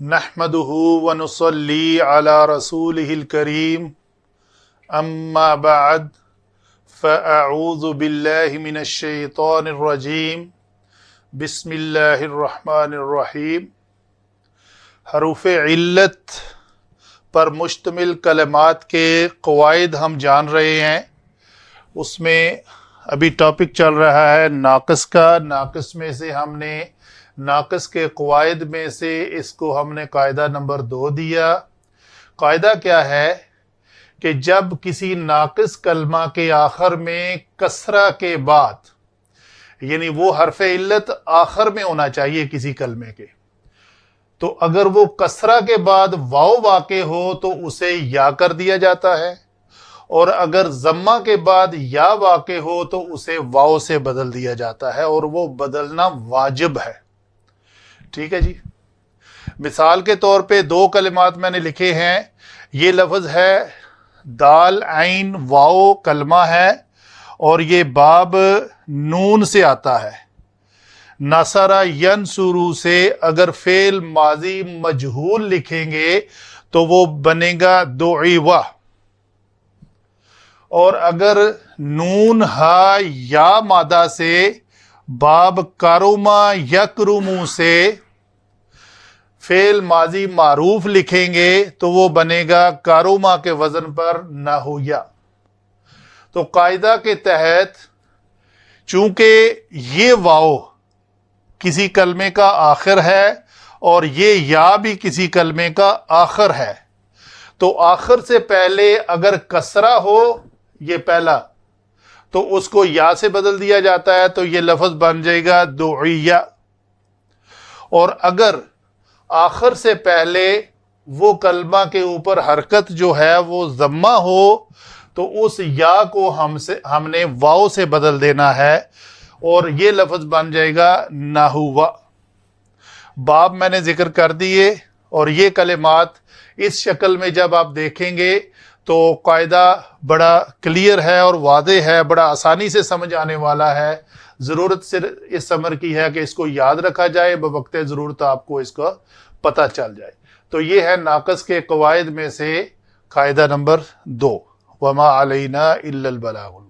नहमदुहु व नुसल्ली अला रसूलिहिल करीम अम्मा बाद फ़अऊज़ु बिल्लाहि मिनश शैतानिर रजीम बिस्मिल्लाहिर रहमानिर रहीम। हरूफ़ इल्लत पर मुश्तमिल कलमात के क़वाइद हम जान रहे हैं। उसमें अभी टॉपिक चल रहा है नाक़िस का। नाक़िस में से हमने नाक़िस के क़वाइद में से इसको हमने कायदा नंबर 2 दिया। कायदा क्या है कि जब किसी नाक़िस कलमा के आखिर में कसरा के बाद, यानी वो हरफ इल्लत आखिर में होना चाहिए किसी कलमे के, तो अगर वो कसरा के बाद वाव वाक़े हो तो उसे या कर दिया जाता है, और अगर जम्मा के बाद या वाक़े हो तो उसे वाव से बदल दिया जाता है, और वो बदलना वाजिब है। ठीक है जी। मिसाल के तौर पे 2 कलिमात मैंने लिखे हैं। ये लफ्ज़ है दाल आइन वाओ कलमा है, और ये बाब नून से आता है। नसरा यनसुरू से अगर फेल माजी मजहूल लिखेंगे तो वो बनेगा दुईवा, और अगर नून हा या मादा से बाब कारुमा यकरुमू से फेल माजी मारूफ लिखेंगे तो वो बनेगा कारुमा के वजन पर नहुया। तो कायदा के तहत चूंकि ये वाओ किसी कलमे का आखिर है और ये या भी किसी कलमे का आखिर है, तो आखिर से पहले अगर कसरा हो ये पहला, तो उसको या से बदल दिया जाता है, तो ये लफ्ज़ बन जाएगा दुइया। और अगर आखिर से पहले वो कलमा के ऊपर हरकत जो है वो ज़म्मा हो तो उस या को हमने वाव से बदल देना है, और ये लफ्ज़ बन जाएगा नाहुवा। बाब मैंने जिक्र कर दिए, और ये कलिमात इस शक्ल में जब आप देखेंगे तो कायदा बड़ा क्लियर है और वादे है, बड़ा आसानी से समझ आने वाला है। ज़रूरत सिर्फ इस अमर की है कि इसको याद रखा जाए, बवक्ते ज़रूरत आपको इसका पता चल जाए। तो ये है नाक़िस के क़वाइद में से कायदा नंबर 2, वमा अलैना इल्लल बलागुल।